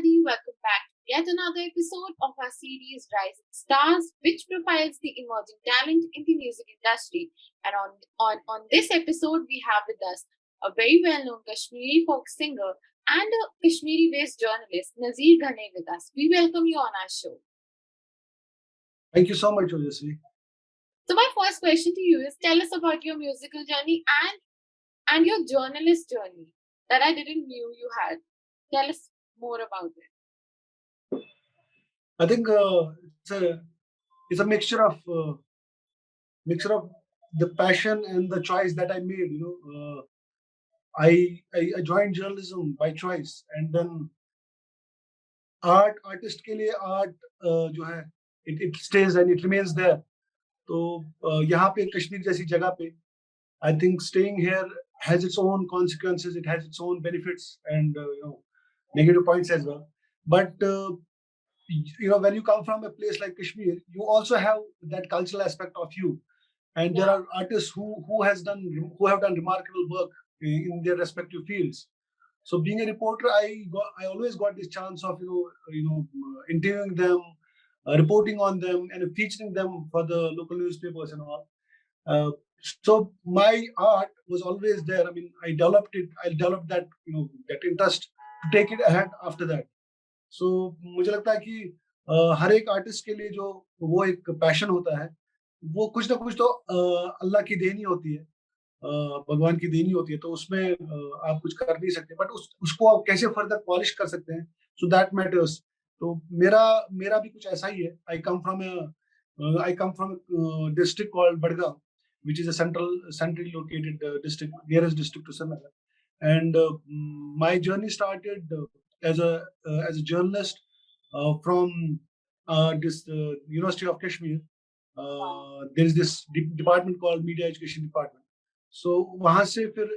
everybody. Welcome back to yet another episode of our series Rising Stars, which profiles the emerging talent in the music industry. And on this episode, we have with us a very well-known Kashmiri folk singer and a Kashmiri-based journalist, Nazir Ganaie, with us. We welcome you on our show. Thank you so much, Ojasvi. So my first question to you is: tell us about your musical journey and your journalist journey that I didn't knew you had. Tell us more about it. I think it's a mixture of the passion and the choice that I made. I joined journalism by choice, and then artist के लिए art जो है it stays and it remains there. तो यहाँ पे कश्मीर जैसी जगह पे I think staying here has its own consequences. It has its own benefits and negative points as well. But when you come from a place like Kashmir, you also have that cultural aspect of you, and there are artists who have done remarkable work in their respective fields. So being a reporter, I always got this chance of interviewing them, reporting on them, and featuring them for the local newspapers and all. So my art was always there. I mean, I developed that that interest to take it ahead after that. So मुझे लगता है कि हर एक artist के लिए जो वो एक पैशन होता है, वो कुछ ना कुछ तो अल्लाह की देन ही होती है, भगवान की देन ही होती है, तो उसमें आप कुछ कर नहीं सकते, बट उसको आप कैसे फर्दर पॉलिश कर सकते हैं, सो दैट मैटर्स. तो मेरा भी कुछ ऐसा ही है. I come from a district called Badgaon, which is a centrally located district, nearest district to Srinagar. And my journey started as a journalist from this University of Kashmir. There is this department called Media Education Department. So वहाँ से फिर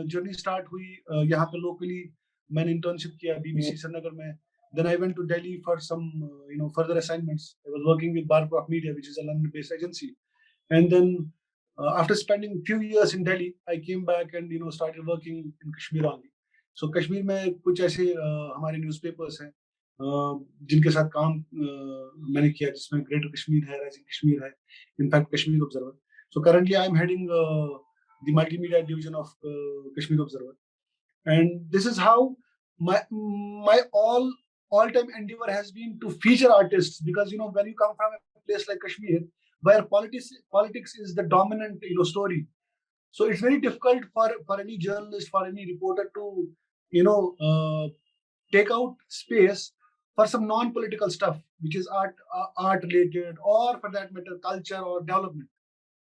journey start हुई. यहाँ पे locally मैंने internship किया BBC Srinagar में. Then I went to Delhi for some further assignments. I was working with Barcroft Media, which is a London-based agency. And then after spending few years in Delhi, I came back and started working in Kashmir only. So Kashmir में कुछ ऐसे हमारे newspapers हैं जिनके साथ काम मैंने किया, जिसमें Greater Kashmir है, Rising Kashmir है, in fact Kashmir Observer. So currently I am heading the multimedia division of Kashmir Observer, and this is how my all-time endeavor has been to feature artists, because when you come from a place like Kashmir where politics is the dominant story, so it's very difficult for any journalist, for any reporter to take out space for some non-political stuff, which is art related, or for that matter culture or development.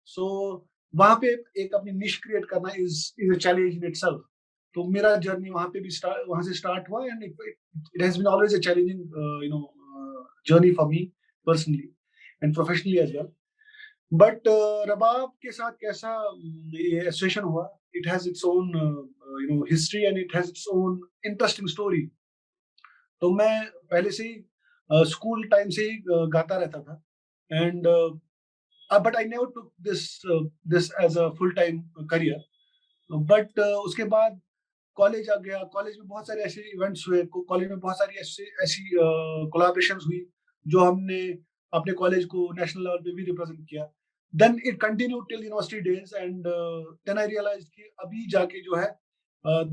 So वहाँ पे एक अपनी niche create करना is a challenge in itself. तो मेरा journey वहाँ पे भी वहाँ से स्टार्ट हुआ, and it has been always a challenging journey for me personally and professionally as well. But रबाब के साथ कैसा ये एसोसिएशन हुआ, it has its own history and it has its own interesting story. तो मैं पहले से ही स्कूल टाइम से ही गाता रहता था, and but I never took this as a full time career. But उसके बाद कॉलेज आ गया. कॉलेज में बहुत सारे ऐसे इवेंट्स हुए, कॉलेज में बहुत सारी ऐसी कोलैबोरेशंस हुई जो हमने अपने कॉलेज को नेशनल लेवल पे भी रिप्रेजेंट किया. Then it continued till university days, and then I realized कि अभी जाके जो है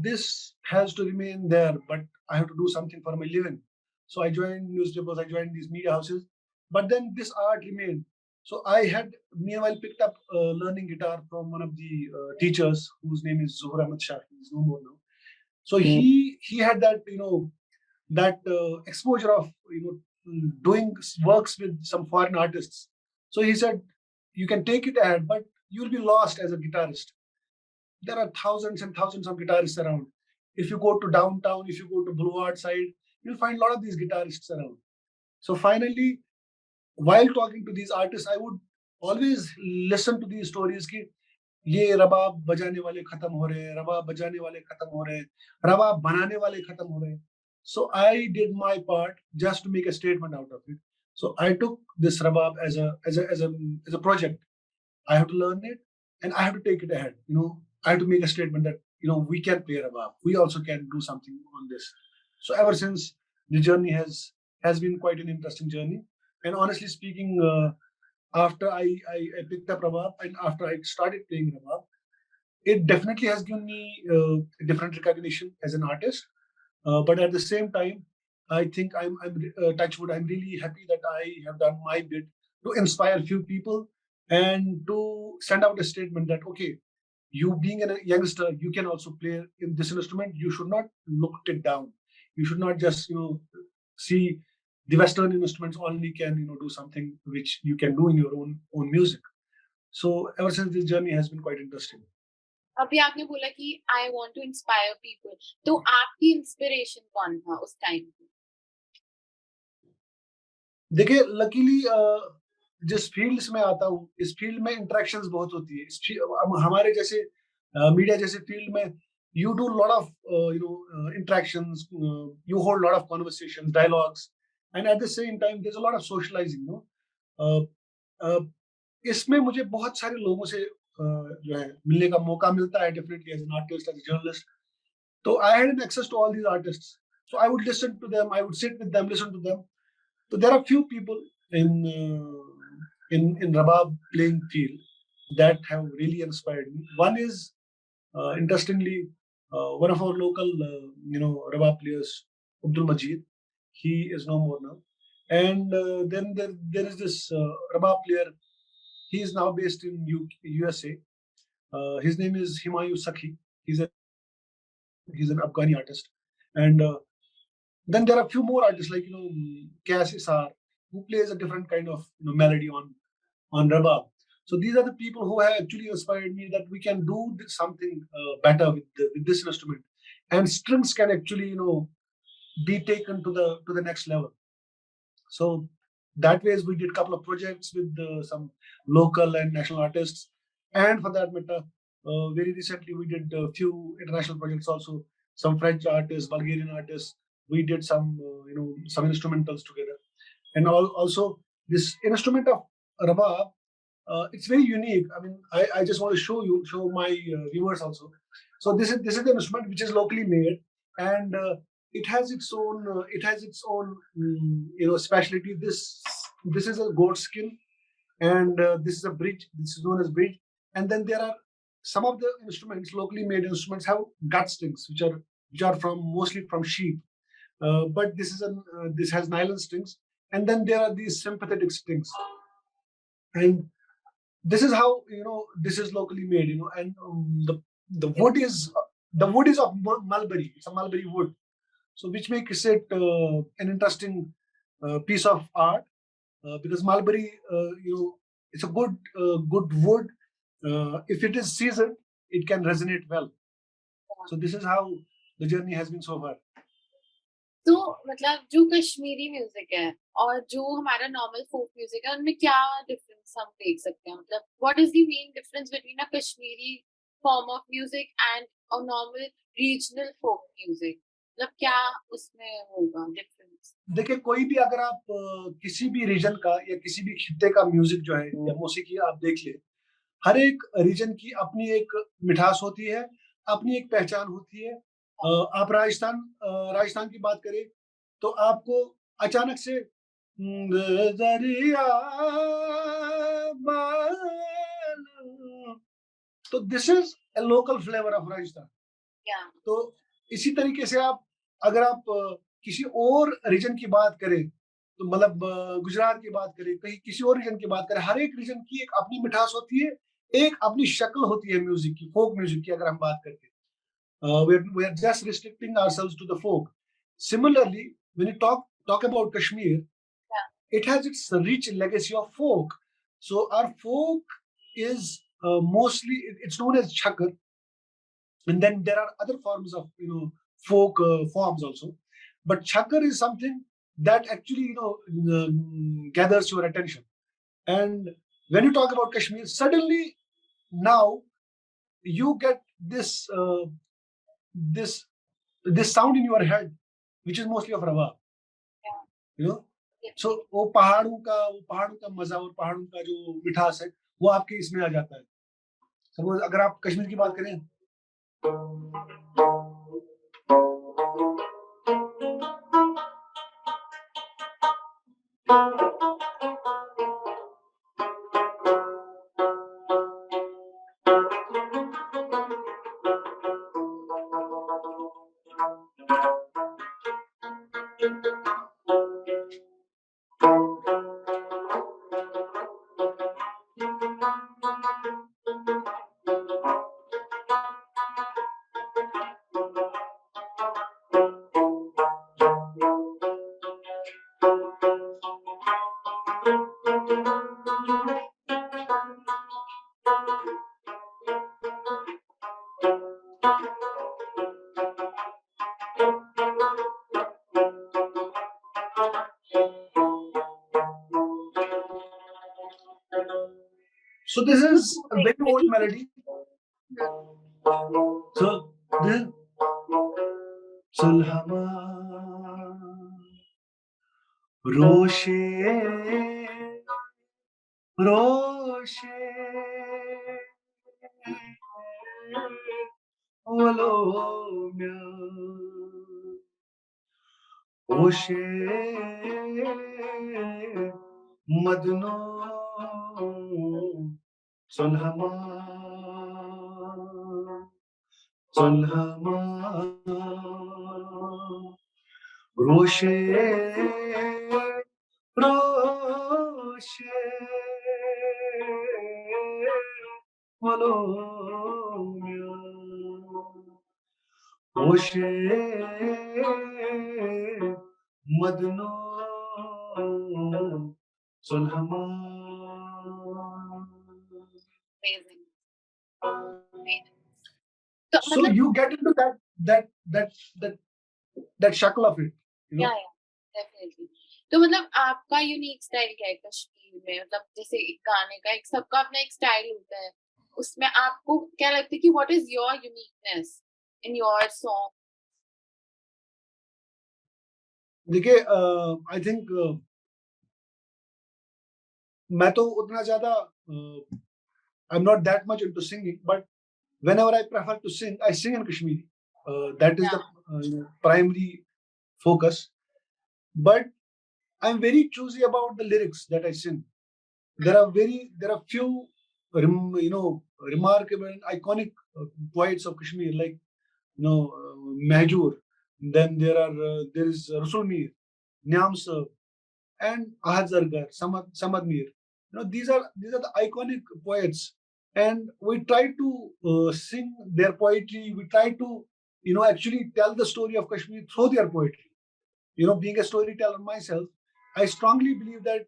this has to remain there, but I have to do something for my living. So I joined newspapers, I joined these media houses, but then this art remained. So I had meanwhile picked up learning guitar from one of the teachers whose name is Zuhur Ahmed Shah. He's no more now. So he had that that exposure of doing works with some foreign artists. So he said, you can take it ahead, but you'll be lost as a guitarist. There are thousands and thousands of guitarists around. If you go to downtown, if you go to Boulevard side, you'll find a lot of these guitarists around. So finally, while talking to these artists, I would always listen to these stories कि ये रबाब बजाने वाले खत्म हो रहे हैं, रबाब बजाने वाले खत्म हो रहे हैं, रबाब बनाने वाले खत्म हो रहे हैं. So I did my part just to make a statement out of it. So I took this rabab as a project. I have to learn it and I have to take it ahead. I have to make a statement that we can play rabab. We also can do something on this. So ever since the journey has been quite an interesting journey. And honestly speaking, after I picked up Rabab and after I started playing Rabab, it definitely has given me different recognition as an artist. But at the same time, I think I'm touchwood. I'm really happy that I have done my bit to inspire few people and to send out a statement that okay, you being a youngster, you can also play in this instrument. You should not look it down. You should not just see the Western instruments only can do something which you can do in your own music. So ever since this journey has been quite interesting. अभी आपने बोला कि I want to inspire people, तो आपकी inspiration कौन था उस time पे? देखिए लकीली जिस फील्ड से मैं आता हूँ, इस फील्ड में इंटरेक्शंस बहुत होती है। हमारे जैसे मीडिया जैसे फील्ड में you do lot of interactions, you hold lot of conversations, dialogues, and at the same time there is a lot of socialising, इसमें मुझे बहुत सारे लोगों से जो है मिलने का मौका मिलता है, definitely as an artist, as a journalist. तो I had an access to all these artists, so I would listen to them, I would sit with them, listen to them. So there are few people in in Rabab playing field that have really inspired me. One is interestingly one of our local Rabab players, Abdul Majid. He is no more now. And then there is this Rabab player. He is now based in USA. His name is Himayu Sakhi. He's an Afghani artist. And then there are a few more artists like Kas Isar, who plays a different kind of melody on Rabab. So these are the people who have actually inspired me that we can do something better with this instrument, and strings can actually be taken to the next level. So that ways we did a couple of projects with some local and national artists, and for that matter, very recently we did a few international projects also. Some French artists, Bulgarian artists. We did some some instrumentals together, and also this instrument of Rabab. It's very unique. I mean, I just want to show my viewers also. So this is the instrument which is locally made, and it has its own specialty. This is a goat skin, and this is a bridge. This is known as bridge. And then there are some of the instruments, locally made instruments, have gut strings, which are from mostly from sheep. But this has nylon strings, and then there are these sympathetic strings, and this is how this is locally made. And the wood is of mulberry. It's a mulberry wood, so which makes it an interesting piece of art, because mulberry, it's a good wood. If it is seasoned, it can resonate well. So this is how the journey has been so far. तो मतलब जो Kashmiri music है और जो हमारा normal folk music है, उनमें क्या डिफरेंस हम देख सकते हैं? मतलब what is the main difference between a Kashmiri form of music and a normal regional folk music? मतलब क्या उसमें होगा डिफरेंस? देखिए, कोई भी अगर आप किसी भी रीजन का या किसी भी खित्ते का म्यूजिक जो है या मौसीकी आप देख ले, हर एक रीजन की अपनी एक मिठास होती है, अपनी एक पहचान होती है. आप राजस्थान की बात करें तो आपको अचानक से तो this is a local flavour of Rajasthan. तो इसी तरीके से अगर आप किसी और रीजन की बात करें, तो मतलब गुजरात की बात करें, कहीं किसी और रीजन की बात करें, हर एक रीजन की एक अपनी मिठास होती है, एक अपनी शक्ल होती है म्यूजिक की, फोक म्यूजिक की अगर हम बात करते हैं. We are just restricting ourselves to the folk. Similarly, when you talk about Kashmir, it has its rich legacy of folk. So our folk is mostly it's known as chakar, and then there are other forms of folk forms also. But chakar is something that actually gathers your attention. And when you talk about Kashmir, suddenly now you get this this sound in your head, which is mostly of Rabab. So वो पहाड़ों का मजा और पहाड़ों का जो मिठास है वो आपके इसमें आ जाता है. सपोज अगर आप कश्मीर की बात करें, So this is a very old melody. So this Sulhama Roshe Roshe Olomya Roshe Madno Sulhama Sulhama Roshe Roshe Malomya Roshe Madno Sulhama. Amazing. So you get into that shackle of it, you know. Yeah, definitely. तो मतलब आपका unique style क्या है कश्मीर में? मतलब जैसे एक गाने का एक सबका अपना एक स्टाइल होता है, उसमें आपको क्या लगता है कि what is your uniqueness in your song? देखिए आई थिंक मैं तो उतना ज्यादा I am not that much into singing, but whenever I prefer to sing, I sing in Kashmiri. That is the primary focus. But I'm very choosy about the lyrics that I sing. There are few, remarkable and iconic poets of Kashmir, like Mahjur. Then there is Rasul Mir, Niam Sir, and Ahad Zargar, Samad Mir. These are the iconic poets, and we try to sing their poetry. We try to actually tell the story of Kashmir through their poetry. Being a storyteller myself, I strongly believe that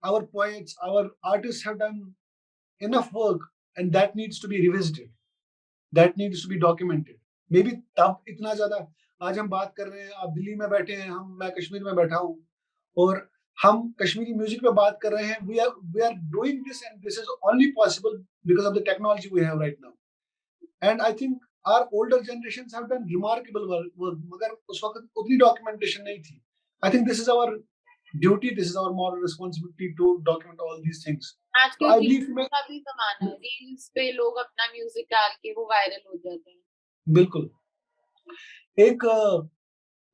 our poets, our artists have done enough work, and that needs to be revisited. That needs to be documented. Maybe तब इतना ज्यादा आज हम बात कर रहे हैं, आप दिल्ली में बैठे हैं, मैं कश्मीर में बैठा हूँ, और हम कश्मीरी म्यूजिक पे बात कर रहे हैं. We are doing this, and this is only possible because of the technology we have right now. And I think our older generations have done remarkable work, मगर उस वक्त उतनी documentation नहीं थी. I think this is our duty, this is our moral responsibility to document all these things. आजकल I believe का भी जमाना है, रील्स पे लोग अपना म्यूजिक डाल के वो वायरल हो जाते हैं. बिल्कुल. एक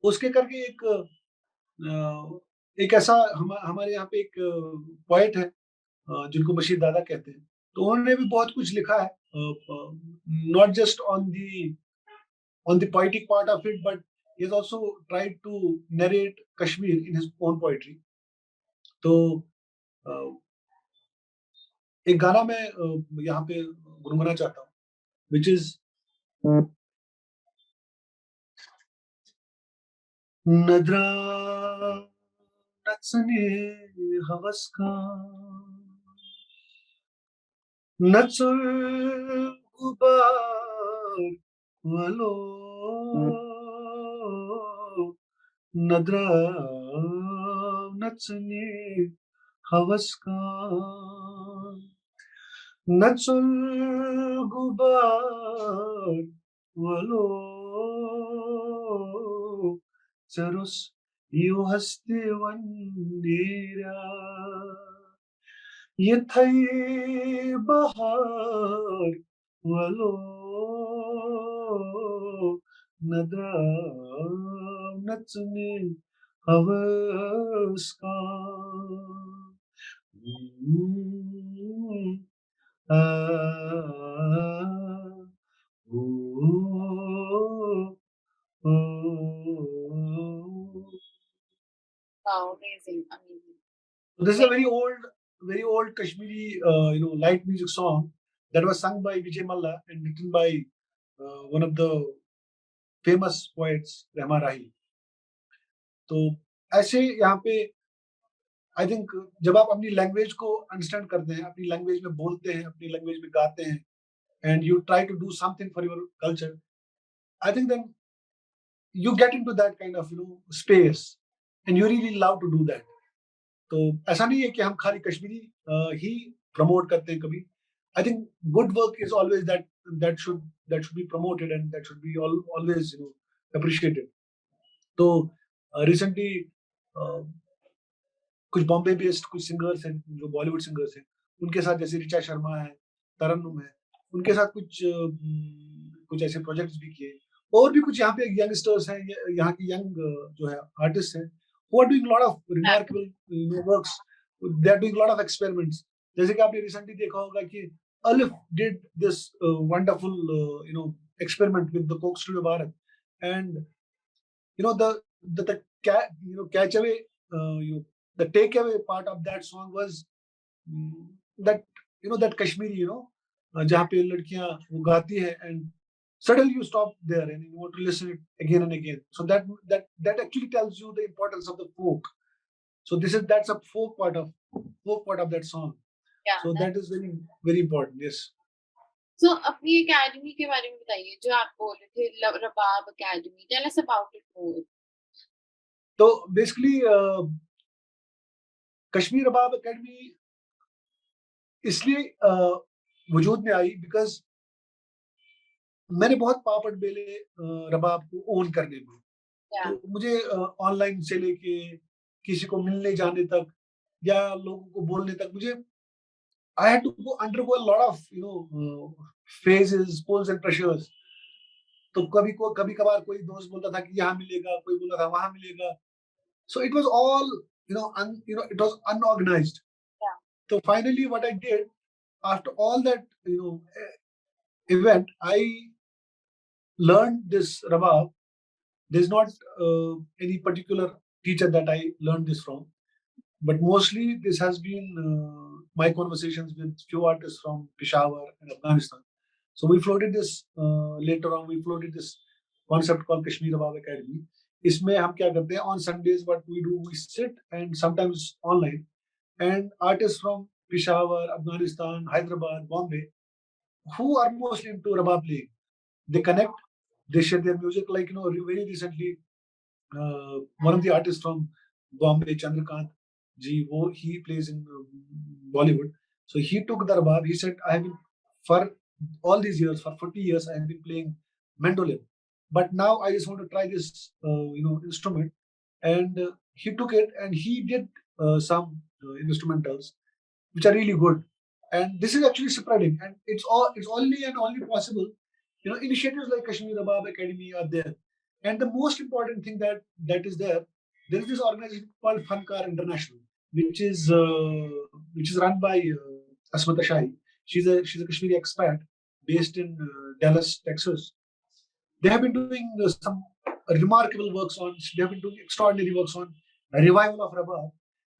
उसके करके एक ऐसा हमारे यहाँ पे एक पोएट है जिनको बशीर दादा कहते हैं. तो उन्होंने भी बहुत कुछ लिखा है, not just on the poetic part of it, but he has also tried to narrate Kashmir in his own poetry. तो एक गाना मैं यहाँ पे गुनगुनाना चाहता हूँ, which is नद्रा नचने हवस का नचुल गुबार वलो नद्रा नचने हवस का नचुल गुबार वलो चरुस यो हस्ते वंदेरा यथै बहार वलो नद्रा नचने हवस का आ, ओ, ओ. Wow, amazing, amazing. So this is a very old Kashmiri, light music song that was sung by Vijay Malla and written by one of the famous poets, Rahma Rahil. तो ऐसे यहाँ पे आई थिंक जब आप अपनी language को understand करते हैं, अपनी लैंग्वेज में बोलते हैं, अपनी लैंग्वेज में गाते हैं, and you try to do something for your culture, I think then you get into that kind of space and you really love to do that. तो ऐसा नहीं है कि हम खाली कश्मीरी ही प्रमोट करते हैं कभी. I think good work is always that should be promoted and that should be always appreciated. तो रिसेंटली कुछ बॉम्बे बेस्ड कुछ सिंगर्स हैं जो बॉलीवुड सिंगर्स हैं, उनके साथ जैसे ऋचा शर्मा है, तरन्नुम है, उनके साथ कुछ ऐसे प्रोजेक्ट्स भी किए. और भी कुछ यहाँ पे यंगस्टर्स हैं, यहाँ की यंग जो है आर्टिस्ट हैं, who are doing a lot of remarkable works. They are doing a lot of experiments. जैसे कि आपने रिसेंटली देखा होगा कि Alif did this wonderful experiment with the Coke Studio Bharat, and the catch away, the takeaway part of that song was that that Kashmiri, जहाँ पे लड़कियां वो गाती है, and suddenly you stop there and you want to listen it again and again. So that actually tells you the importance of the folk. So that's a folk part of that song. Yeah, So that is very very important. Yes. So अपनी academy के बारे में बताइए जो आप बोल रहे थे, Rabab academy. Tell us about it more. तो बेसिकली कश्मीर रबाब एकेडमी इसलिए वजूद में आई बिकॉज मैंने बहुत पापड़ बेले रबाब को ओन करने में. Yeah, तो मुझे ऑनलाइन से लेके किसी को मिलने जाने तक या लोगों को बोलने तक मुझे I had to undergo a lot of phases, pulls and pressures. तो कभी कभार कोई दोस्त बोलता था कि यहाँ मिलेगा, कोई बोलता था वहां मिलेगा. So it was all it was unorganized. yeah, So finally what I did after all that event, I learned this rabab. There's not any particular teacher that I learned this from, but mostly this has been my conversations with few artists from Peshawar and Afghanistan. So we floated this later on. We floated this concept called Kashmiri Rabab Academy. इसमें हम क्या करते हैं, on Sundays what we do, we sit and sometimes online, and artists from Peshawar, Afghanistan, Hyderabad, Bombay, who are mostly into Rabab playing, they connect, they share their music. Like very recently, one of the artists from Bombay, Chandrakant ji, he plays in Bollywood. So he took the rabab. He said, I have been for all these years, for 40 years, I have been playing mandolin, but now I just want to try this, instrument. And he took it and he did some instrumentals which are really good. And this is actually spreading, and it's only and only possible. Initiatives like Kashmir Rabab Academy are there, and the most important thing there is this organization called Fankar International, which is run by Asmata Shahi. She's a Kashmiri expat based in Dallas, Texas. They have been doing some remarkable works on. They have been doing extraordinary works on a revival of Rabab,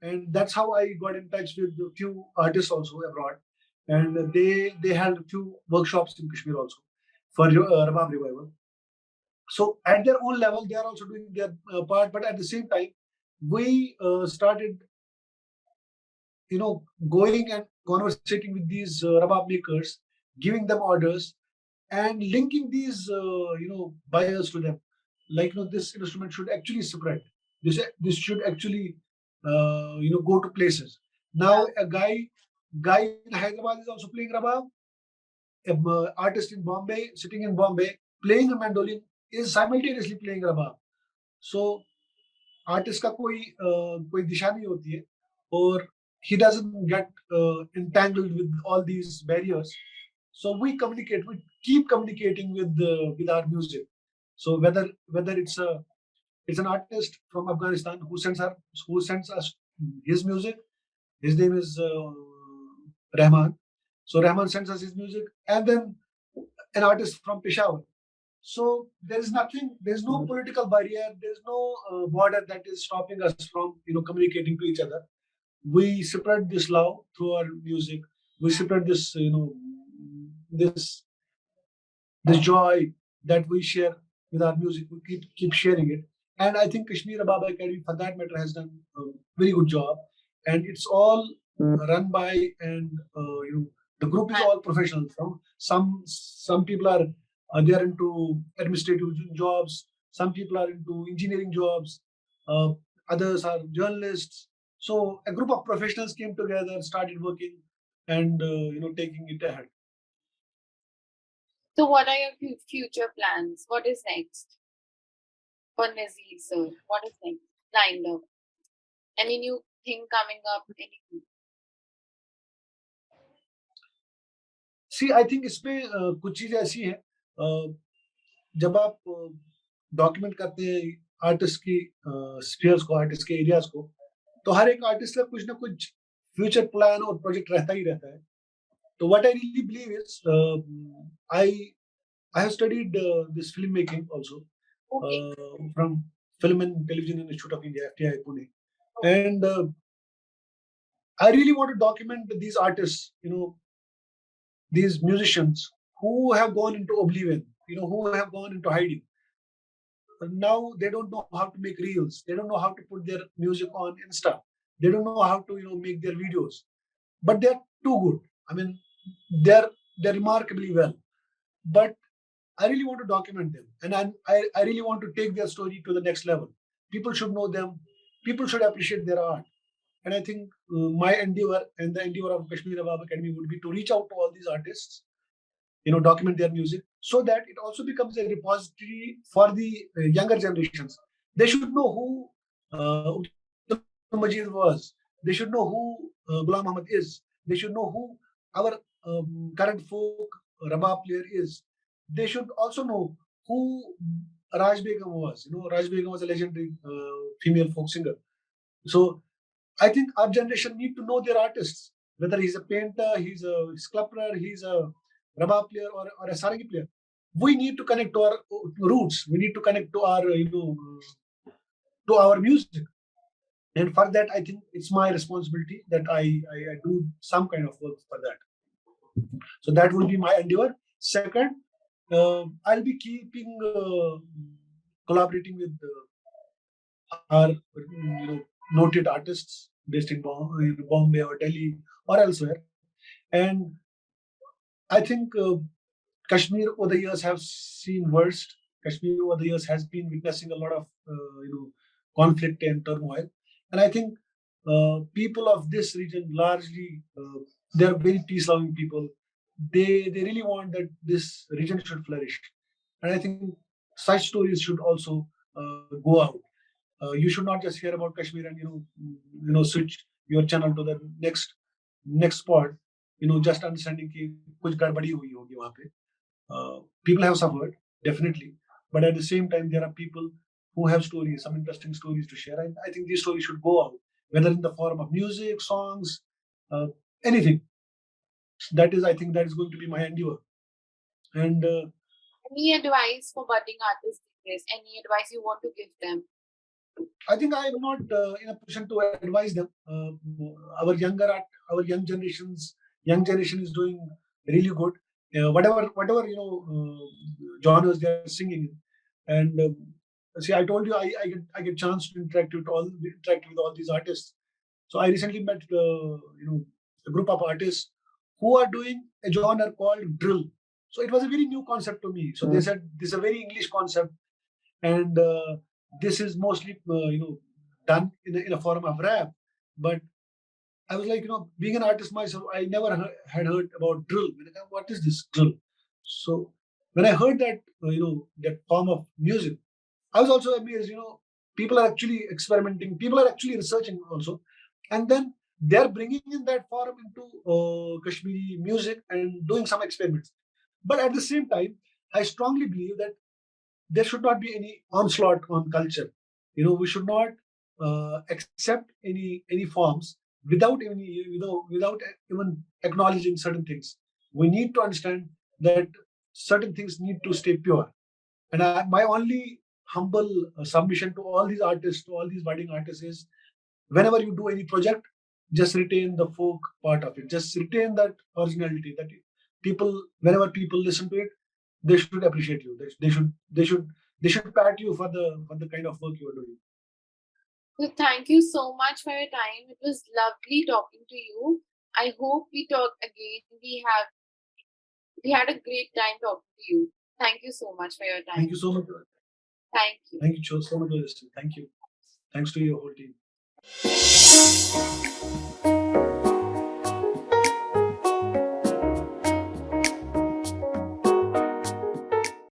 and that's how I got in touch with a few artists also abroad, and they held a few workshops in Kashmir also for Rabab revival. So at their own level, they are also doing their part, but at the same time, we started, going and conversating with these Rabab makers, giving them orders, and linking these buyers to them. Like this instrument should actually spread. This should actually go to places. Now a guy in Hyderabad is also playing rabab. An artist in Bombay, sitting in Bombay, playing a mandolin, is simultaneously playing rabab. So artist का कोई दिशा नहीं होती है, और he doesn't get entangled with all these barriers. So we keep communicating with our music. So whether it's a It's an artist from Afghanistan who sends us his music. His name is Rahman. So Rahman sends us his music, and then an artist from Peshawar. So there is nothing. There is no political barrier. There is no border that is stopping us from communicating to each other. We spread this love through our music. We spread this this joy that we share with our music. We keep sharing it, and I think Kashmir Rabab Academy, for that matter, has done a very good job, and it's all run by, and the group is all professional. Some people are they are into administrative jobs. Some people are into engineering jobs. Uh, Others are journalists. So a group of professionals came together, started working, and taking it ahead. So, what are your future plans? What is next for Nazir, sir? What is next? Kind of. Any new thing coming up? Anything? See I think इसमें कुछ चीजें ऐसी हैं जब आप document करते हैं artist की स्फीयर्स को, आर्टिस्ट के एरियाज को, तो हर एक आर्टिस्ट का कुछ ना कुछ फ्यूचर प्लान और प्रोजेक्ट रहता ही रहता है. तो what I really believe is I I have studied this filmmaking also from Film and Television Institute of India, FTI Pune, and I really want to document these artists, these musicians who have gone into oblivion, who have gone into hiding. Now they don't know how to make reels. They don't know how to put their music on Insta. They don't know how to make their videos. But they're too good. I mean, they're remarkably well. But I really want to document them, and I really want to take their story to the next level. People should know them. People should appreciate their art. And I think my endeavor and the endeavor of Kashmiri Rabab Academy would be to reach out to all these artists, document their music, so that it also becomes a repository for the younger generations. They should know who Majid was. They should know who Ghulam Ahmad is. They should know who our current folk Rabab player is. They should also know who Raj Begum was. Raj Begum was a legendary female folk singer. So I think our generation need to know their artists, whether he's a painter, he's a sculptor, he's a Rabab player, or a Sarangi player. We need to connect to our roots. We need to connect to our, to our music. And for that, I think it's my responsibility that I do some kind of work for that. So that will be my endeavor. Second, I'll be keeping collaborating with our noted artists based in Bombay or Delhi or elsewhere. And I think Kashmir over the years have seen worst. Kashmir over the years has been witnessing a lot of conflict and turmoil. And I think people of this region largely they are very peace-loving people. They really want that this region should flourish. And I think such stories should also go out. You should not just hear about Kashmir and switch your channel to the next spot. Just understanding कि कुछ गड़बड़ी हुई होगी वहाँ पे. People have suffered definitely, but at the same time there are people who have stories, some interesting stories to share. I think these stories should go out, whether in the form of music, songs, anything. That is, I think, that is going to be my endeavor. And any advice for budding artists? Any advice you want to give them? I think I am not in a position to advise them. Our young generation is doing really good. Whatever genres they are singing in. And see, I told you I get chance to interact with all these artists. So I recently met a group of artists who are doing a genre called drill. So it was a very new concept to me. So they said this is a very English concept, and this is mostly done in a form of rap. But I was like, being an artist myself, I never had heard about drill. What is this drill? So when I heard that that form of music, I was also amazed. People are actually experimenting. People are actually researching also, and then they're bringing in that form into Kashmiri music and doing some experiments. But at the same time, I strongly believe that there should not be any onslaught on culture. We should not accept any forms without even without even acknowledging certain things. We need to understand that certain things need to stay pure. And my only humble submission to all these artists, to all these budding artists, is whenever you do any project, just retain the folk part of it. Just retain that originality. That people, whenever people listen to it, they should appreciate you. They should pat you for the kind of work you are doing. So thank you so much for your time. It was lovely talking to you. I hope we talk again. We had a great time talking to you. Thank you so much for your time. Thank you so much. Thank you. Thank you so much for listening. Thank you. Thanks to your whole team.